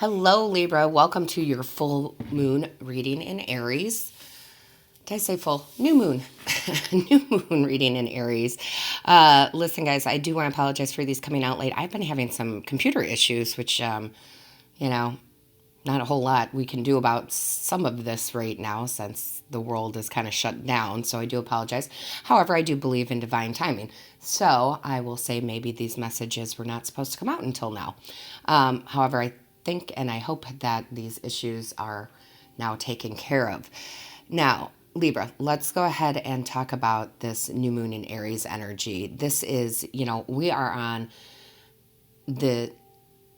Hello, Libra. Welcome to your full moon reading in Aries. Did I say full? New moon. New moon reading in Aries. Listen, guys, I do want to apologize for these coming out late. I've been having some computer issues, which, not a whole lot we can do about some of this right now since the world is kind of shut down. So I do apologize. However, I do believe in divine timing. So I will say maybe these messages were not supposed to come out until now. However, I think and I hope that these issues are now taken care of. Now, Libra, let's go ahead and talk about this new moon in Aries energy. This is, we are on the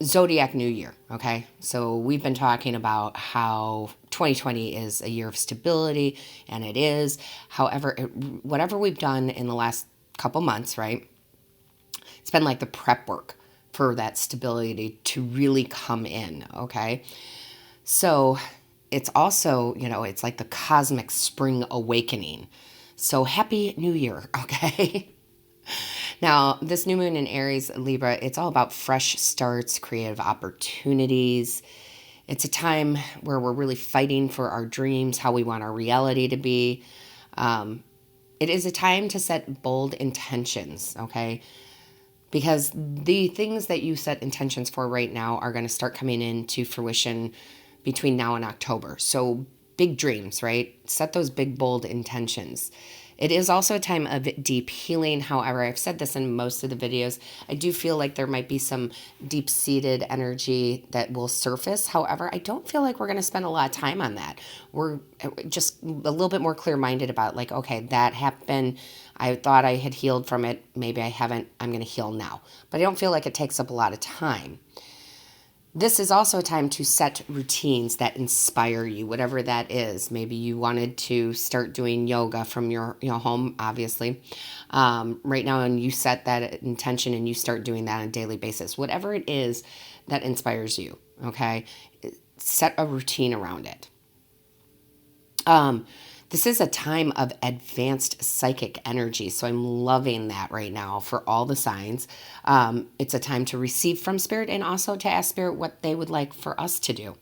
zodiac new year, okay? So we've been talking about how 2020 is a year of stability, and it is. However, whatever we've done in the last couple months, right? It's been like the prep work for that stability to really come in, okay? So it's also, it's like the cosmic spring awakening. So happy new year, okay? Now, this new moon in Aries, Libra, it's all about fresh starts, creative opportunities. It's a time where we're really fighting for our dreams, how we want our reality to be. It is a time to set bold intentions, okay? Because the things that you set intentions for right now are going to start coming into fruition between now and October. So big dreams, right? Set those big, bold intentions. It is also a time of deep healing. However, I've said this in most of the videos. I do feel like there might be some deep-seated energy that will surface. However, I don't feel like we're going to spend a lot of time on that. We're just a little bit more clear-minded about like, okay, that happened. I thought I had healed from it. Maybe I haven't. I'm going to heal now. But I don't feel like it takes up a lot of time. This is also a time to set routines that inspire you, whatever that is. Maybe you wanted to start doing yoga from your home, obviously, right now, and you set that intention and you start doing that on a daily basis. Whatever it is that inspires you, okay? Set a routine around it. This is a time of advanced psychic energy, so I'm loving that right now for all the signs. It's a time to receive from Spirit and also to ask Spirit what they would like for us to do.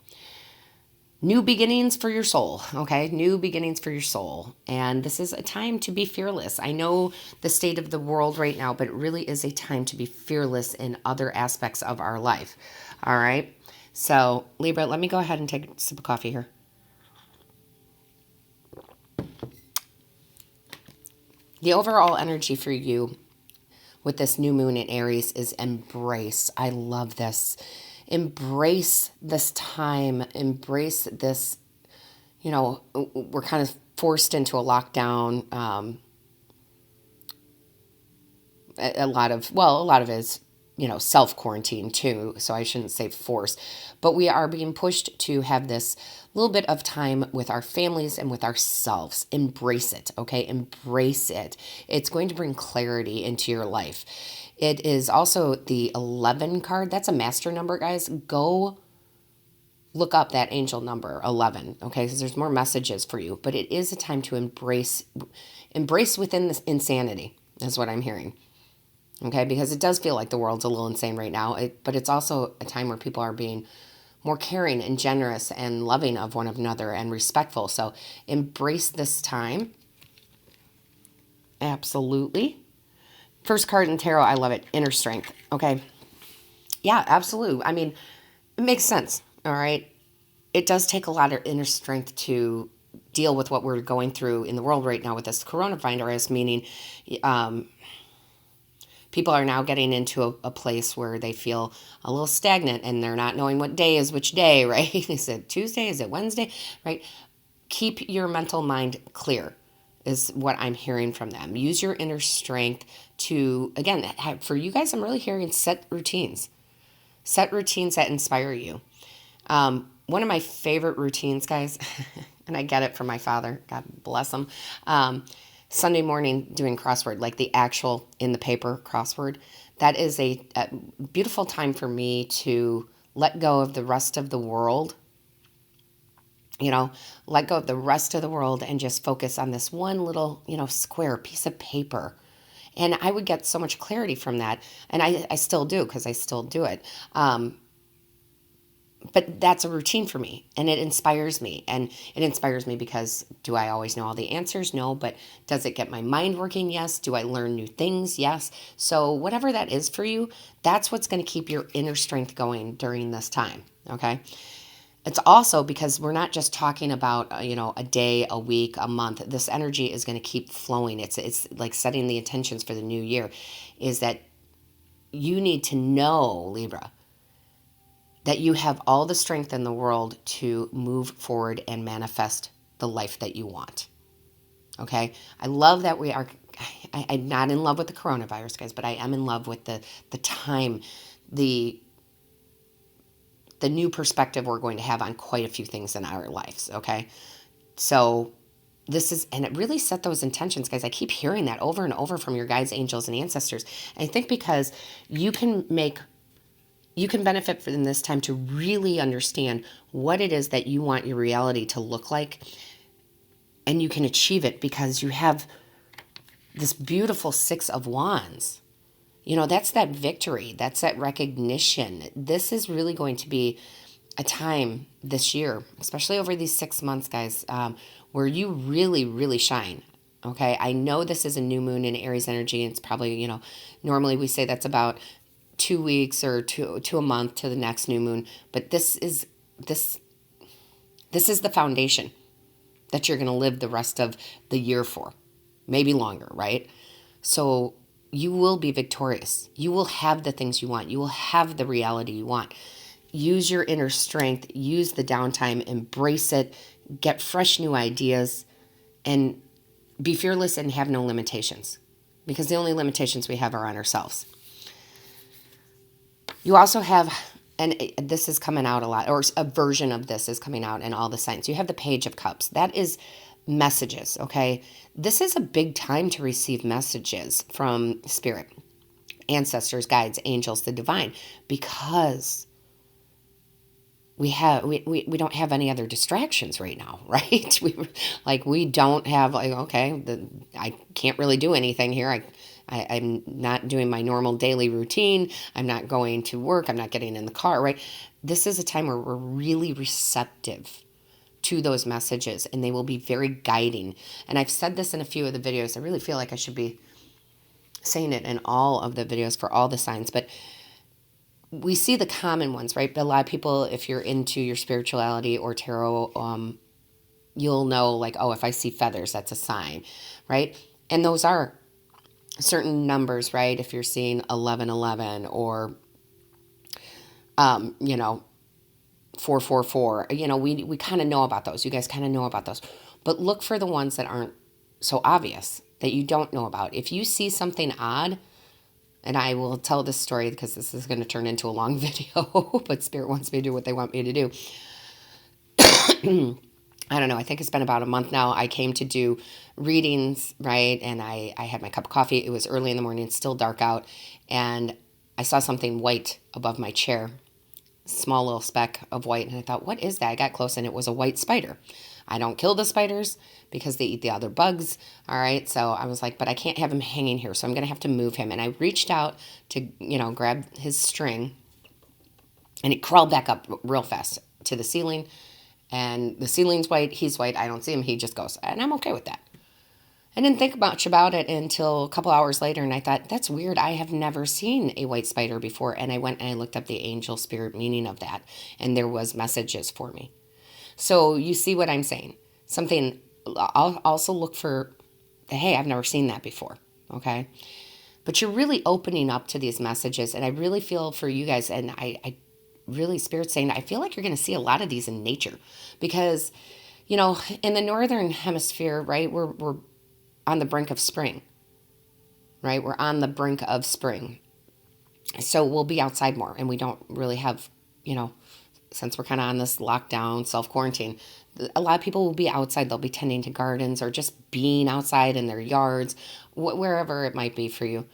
New beginnings for your soul, okay? New beginnings for your soul. And this is a time to be fearless. I know the state of the world right now, but it really is a time to be fearless in other aspects of our life, all right? So, Libra, let me go ahead and take a sip of coffee here. The overall energy for you with this new moon in Aries is embrace. I love this. Embrace this time. Embrace this, we're kind of forced into a lockdown. A lot of it is, self-quarantine too, so I shouldn't say force. But we are being pushed to have this little bit of time with our families and with ourselves. Embrace it, okay? Embrace it. It's going to bring clarity into your life. It is also the 11 card. That's a master number, guys. Go look up that angel number 11, okay? Because there's more messages for you. But it is a time to embrace within this insanity, is what I'm hearing. Okay, because it does feel like the world's a little insane right now, but it's also a time where people are being more caring and generous and loving of one another and respectful. So embrace this time. Absolutely. First card in tarot, I love it. Inner strength. Okay. Yeah, absolutely. I mean, it makes sense. All right. It does take a lot of inner strength to deal with what we're going through in the world right now with this coronavirus, meaning people are now getting into a place where they feel a little stagnant and they're not knowing what day is which day, right? Is it Tuesday? Is it Wednesday? Right? Keep your mental mind clear is what I'm hearing from them. Use your inner strength to, again, for you guys, I'm really hearing set routines. Set routines that inspire you. One of my favorite routines, guys, and I get it from my father, God bless him, Sunday morning doing crossword, like the actual in the paper crossword. That is a beautiful time for me to let go of the rest of the world. Let go of the rest of the world and just focus on this one little, square piece of paper. And I would get so much clarity from that. And I still do, because I still do it. But that's a routine for me, and it inspires me. And it inspires me because, do I always know all the answers? No. But does it get my mind working? Yes. Do I learn new things? Yes. So whatever that is for you, that's what's going to keep your inner strength going during this time. Okay. It's also because we're not just talking about, a day, a week, a month. This energy is going to keep flowing. It's like setting the intentions for the new year, is that you need to know, Libra, that you have all the strength in the world to move forward and manifest the life that you want. Okay? I love that we are, I'm not in love with the coronavirus, guys, but I am in love with the time, the new perspective we're going to have on quite a few things in our lives. Okay? So this is, and it really set those intentions, guys. I keep hearing that over and over from your guides, angels, and ancestors. And I think because you can benefit from this time to really understand what it is that you want your reality to look like, and you can achieve it because you have this beautiful Six of Wands. That's that victory. That's that recognition. This is really going to be a time this year, especially over these 6 months, guys, where you really, really shine. Okay. I know this is a new moon in Aries energy. And it's probably, normally we say that's about 2 weeks or to a month to the next new moon. But this is the foundation that you're going to live the rest of the year for, maybe longer, right? So you will be victorious. You will have the things you want. You will have the reality you want. Use your inner strength, use the downtime, embrace it, get fresh new ideas, and be fearless and have no limitations, because the only limitations we have are on ourselves. You also have, and this is coming out a lot, or a version of this is coming out in all the signs. You have the Page of Cups. That is messages, okay? This is a big time to receive messages from spirit, ancestors, guides, angels, the divine, because we don't have any other distractions right now, right? We don't have, I can't really do anything here. I'm not doing my normal daily routine. I'm not going to work. I'm not getting in the car, right? This is a time where we're really receptive to those messages, and they will be very guiding. And I've said this in a few of the videos. I really feel like I should be saying it in all of the videos for all the signs, but we see the common ones, right? But a lot of people, if you're into your spirituality or tarot, you'll know, if I see feathers, that's a sign, right? And those are certain numbers, right? If you're seeing 1111 or, 444, we kind of know about those. You guys kind of know about those. But look for the ones that aren't so obvious, that you don't know about. If you see something odd, and I will tell this story because this is going to turn into a long video, but Spirit wants me to do what they want me to do. I don't know. I think it's been about a month now. I came to do readings, right? And I had my cup of coffee. It was early in the morning, still dark out. And I saw something white above my chair, small little speck of white. And I thought, what is that? I got close, and it was a white spider. I don't kill the spiders because they eat the other bugs. All right. So I was like, but I can't have him hanging here. So I'm going to have to move him. And I reached out to, grab his string, and he crawled back up real fast to the ceiling. And the ceiling's white. He's white. I don't see him. He just goes. And I'm okay with that. I didn't think much about it until a couple hours later. And I thought, that's weird. I have never seen a white spider before. And I went and I looked up the angel spirit meaning of that. And there was messages for me. So you see what I'm saying? Something, I'll also look for, hey, I've never seen that before, okay? But you're really opening up to these messages, and I really feel for you guys, and I really, Spirit's saying, I feel like you're going to see a lot of these in nature, because, in the northern hemisphere, right, we're on the brink of spring, right? We're on the brink of spring. So we'll be outside more, and we don't really have, since we're kind of on this lockdown, self-quarantine, a lot of people will be outside. They'll be tending to gardens or just being outside in their yards, wherever it might be for you.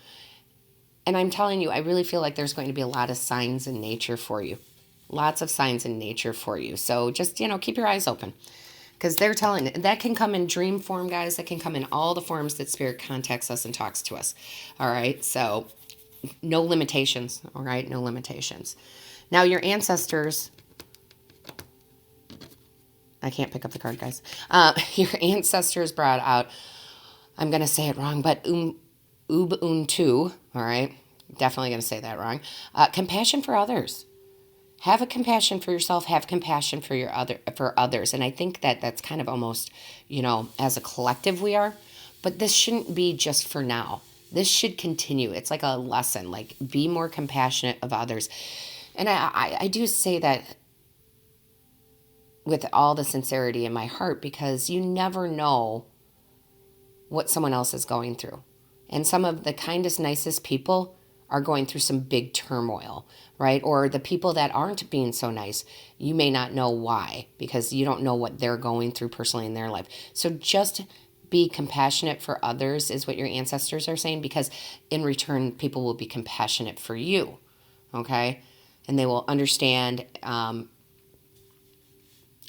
And I'm telling you, I really feel like there's going to be a lot of signs in nature for you. Lots of signs in nature for you. So just, keep your eyes open. Because they're telling it. That can come in dream form, guys. That can come in all the forms that Spirit contacts us and talks to us. All right? So no limitations. All right? No limitations. Now, your ancestors, I can't pick up the card, guys. Your ancestors brought out, I'm going to say it wrong, but Ubuntu, all right? Definitely going to say that wrong. Compassion for others. Have a compassion for yourself. Have compassion for others. And I think that that's kind of almost, as a collective we are. But this shouldn't be just for now. This should continue. It's like a lesson. Like, be more compassionate of others. And I do say that with all the sincerity in my heart, because you never know what someone else is going through. And some of the kindest, nicest people are going through some big turmoil, right? Or the people that aren't being so nice, you may not know why, because you don't know what they're going through personally in their life. So just be compassionate for others is what your ancestors are saying, because in return, people will be compassionate for you, okay? And they will understand, and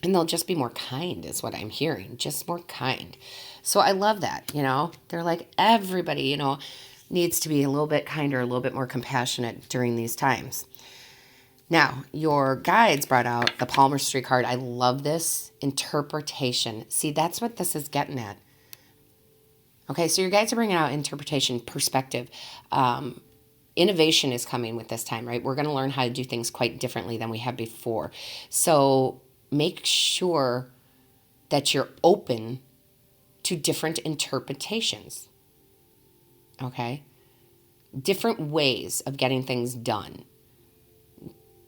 they'll just be more kind is what I'm hearing, just more kind. So I love that, They're like, everybody, needs to be a little bit kinder, a little bit more compassionate during these times. Now, your guides brought out the palmistry card. I love this interpretation. See, that's what this is getting at. Okay, so your guides are bringing out interpretation, perspective. Innovation is coming with this time, right? We're going to learn how to do things quite differently than we have before. So make sure that you're open to different interpretations. Okay? Different ways of getting things done.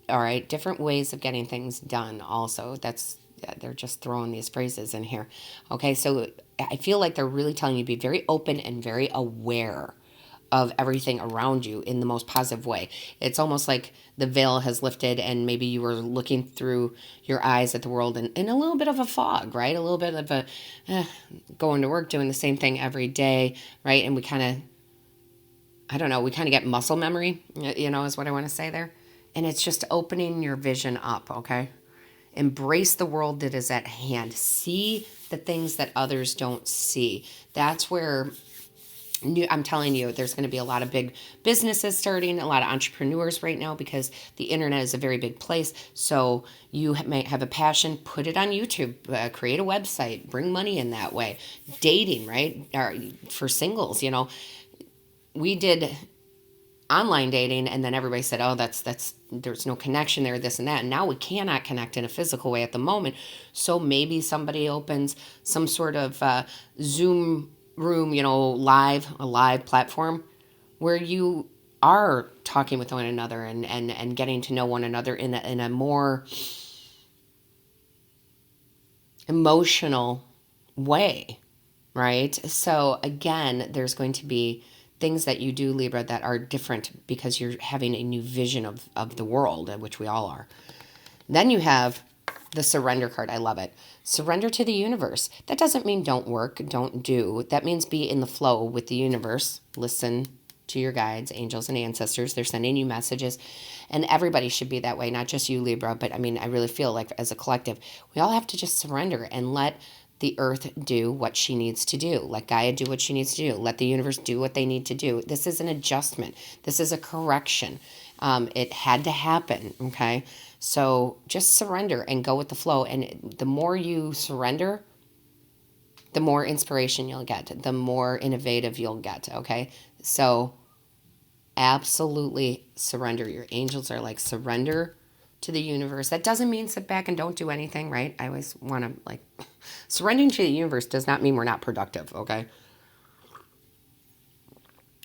All right? Different ways of getting things done also. They're just throwing these phrases in here. Okay? So I feel like they're really telling you to be very open and very aware of everything around you in the most positive way. It's almost like the veil has lifted and maybe you were looking through your eyes at the world in a little bit of a fog, right? A little bit of a going to work, doing the same thing every day, right? And we kind of get muscle memory, is what I want to say there. And it's just opening your vision up, okay? Embrace the world that is at hand. See the things that others don't see. That's where I'm telling you, there's going to be a lot of big businesses starting, a lot of entrepreneurs right now, because the internet is a very big place. So you may have a passion, put it on YouTube, create a website, bring money in that way. Dating, right? Or for singles, we did online dating, and then everybody said, oh, that's there's no connection there, this and that. And now we cannot connect in a physical way at the moment. So maybe somebody opens some sort of Zoom room, a live platform where you are talking with one another and getting to know one another in a more emotional way, right? So again, there's going to be things that you do, Libra, that are different because you're having a new vision of the world, which we all are. Then you have the surrender card. I love it. Surrender to the universe. That doesn't mean don't work, don't do. That means be in the flow with the universe. Listen to your guides, angels, and ancestors. They're sending you messages. And everybody should be that way, not just you, Libra. But I really feel like as a collective, we all have to just surrender and let the earth do what she needs to do. Let Gaia do what she needs to do. Let the universe do what they need to do. This is an adjustment. This is a correction. It had to happen, okay? So just surrender and go with the flow. And the more you surrender, the more inspiration you'll get, the more innovative you'll get, okay? So absolutely surrender. Your angels are like, surrender to the universe. That doesn't mean sit back and don't do anything, right? I always want to surrendering to the universe does not mean we're not productive, okay?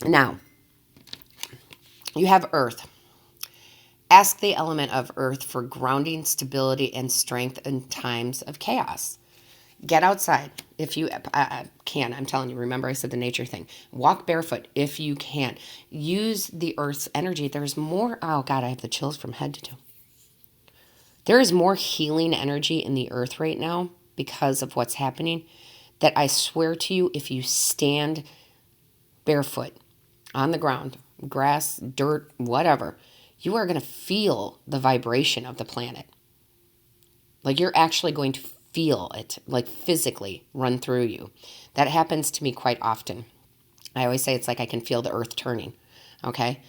Now, you have Earth. Ask the element of Earth for grounding, stability, and strength in times of chaos. Get outside if you can. I'm telling you, remember I said the nature thing. Walk barefoot if you can. Use the Earth's energy. There's more. Oh, God, I have the chills from head to toe. There is more healing energy in the Earth right now because of what's happening that I swear to you, if you stand barefoot on the ground, grass, dirt, whatever, you are going to feel the vibration of the planet. Like you're actually going to feel it, like physically run through you. That happens to me quite often. I always say it's like I can feel the earth turning, okay?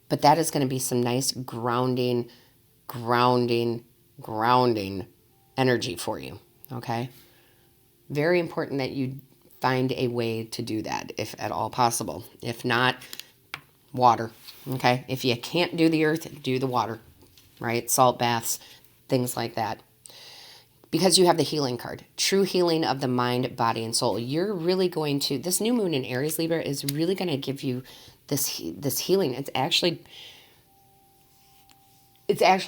But that is going to be some nice grounding energy for you, okay? Very important that you find a way to do that, if at all possible. If not, water, okay? If you can't do the earth, do the water, right? Salt baths, things like that. Because you have the healing card, true healing of the mind, body, and soul. You're really going to, this new moon in Aries, Libra, is really going to give you this healing. It's actually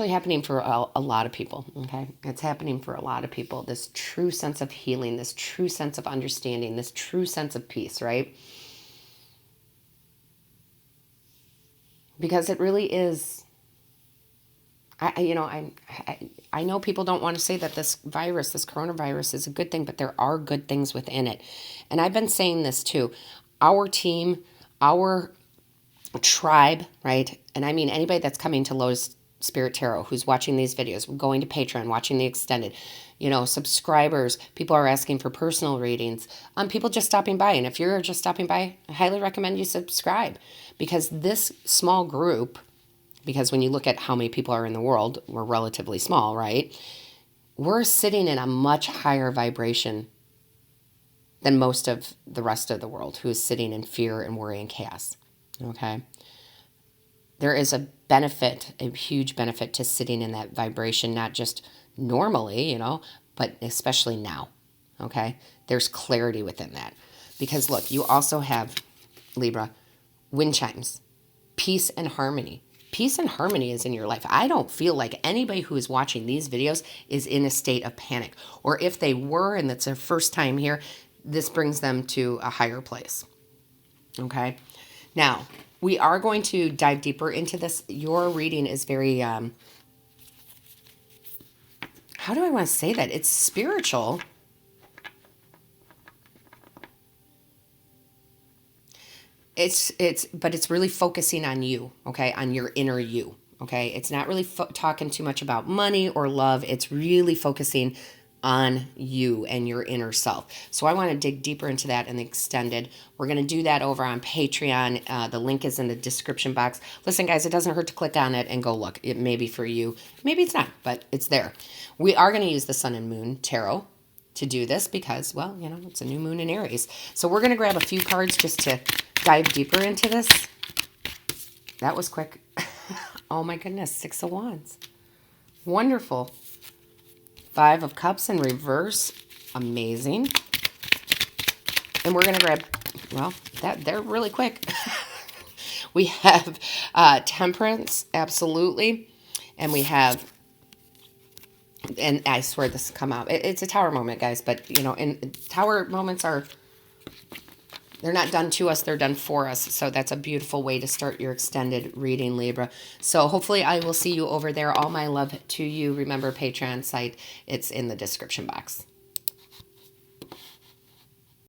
happening for a lot of people, okay? It's happening for a lot of people. This true sense of healing, this true sense of understanding, this true sense of peace, right? Because it really is. I know people don't want to say that this coronavirus is a good thing, but there are good things within it. And I've been saying this too. Our team, our tribe, right? And I mean anybody that's coming to Lotus Spirit Tarot, who's watching these videos, going to Patreon, watching the extended, subscribers, people are asking for personal readings, people just stopping by. And if you're just stopping by, I highly recommend you subscribe, because this small group, because when you look at how many people are in the world, we're relatively small, right? We're sitting in a much higher vibration than most of the rest of the world, who is sitting in fear and worry and chaos, okay? There is a benefit, a huge benefit to sitting in that vibration, not just normally, but especially now, okay? There's clarity within that. Because look, you also have, Libra, wind chimes, peace and harmony. Peace and harmony is in your life. I don't feel like anybody who is watching these videos is in a state of panic. Or if they were and it's their first time here, this brings them to a higher place. Okay? Now, we are going to dive deeper into this. Your reading is very, how do I want to say that? It's spiritual. But it's really focusing on you, okay? On your inner you, okay? It's not really talking too much about money or love. It's really focusing on you and your inner self. So I want to dig deeper into that in the extended. We're going to do that over on Patreon. The link is in the description box. Listen, guys, it doesn't hurt to click on it and go look. It may be for you. Maybe it's not, but it's there. We are going to use the Sun and Moon Tarot to do this because, well, it's a new moon in Aries. So we're going to grab a few cards just to dive deeper into this. That was quick. Oh my goodness, 6 of Wands. Wonderful. 5 of Cups in reverse. Amazing. And we're going to grab, well, they're really quick. We have Temperance, absolutely. And we have, and I swear this will come out. It's a Tower moment, guys, but, and Tower moments they're not done to us, they're done for us. So that's a beautiful way to start your extended reading, Libra. So hopefully I will see you over there. All my love to you. Remember, Patreon site, it's in the description box.